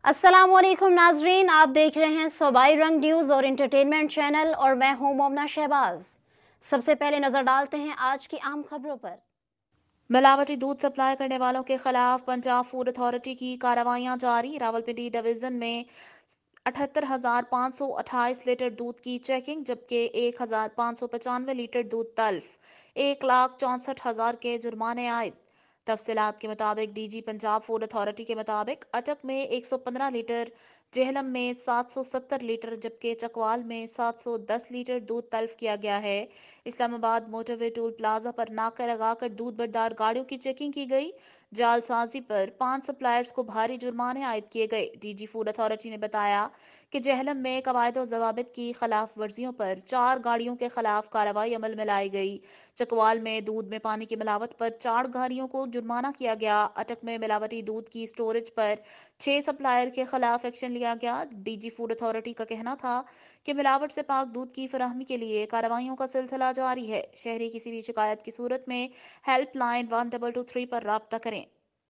अस्सलाम वालेकुम नाजरीन, आप देख रहे हैं सूबाई रंग न्यूज़ और इंटरटेनमेंट चैनल और मैं हूं मोमना शहबाज। सबसे पहले नजर डालते हैं आज की अहम खबरों पर। मिलावटी दूध सप्लाई करने वालों के खिलाफ पंजाब फूड अथॉरिटी की कार्रवाइयां जारी। रावलपिंडी डिवीजन में 78,528 लीटर दूध की चेकिंग, जबकि 1,595 लीटर दूध तल्फ। 1,64,000 के जुर्माने आए। तफसीलात के मुताबिक डीजी पंजाब फूड अथॉरिटी के मुताबिक अटक में 115 लीटर, जेहलम में 770 लीटर, जबकि चकवाल में 710 लीटर दूध तल्फ किया गया है। इस्लामाबाद मोटरवे टोल प्लाजा पर नाका लगाकर दूध बरदार गाड़ियों की चेकिंग की गई। जालसाजी पर 5 सप्लायर्स को भारी जुर्माने आयद किए गए। डीजी फूड अथॉरिटी ने बताया कि जेहलम में कवायद और जवाबित की खिलाफ वर्जियों पर 4 गाड़ियों के खिलाफ कार्रवाई अमल में लाई गई। चकवाल में दूध में पानी की मिलावट पर 4 गाड़ियों को जुर्माना किया गया। अटक में मिलावटी दूध की स्टोरेज पर 6 सप्लायर के खिलाफ एक्शन लिया गया। डीजी फूड अथॉरिटी का कहना था कि मिलावट से पाक दूध की फराहमी के लिए कार्रवाइयों का सिलसिला जारी है। शहरी किसी भी शिकायत की सूरत में हेल्पलाइन 1223 पर राब्ता करें।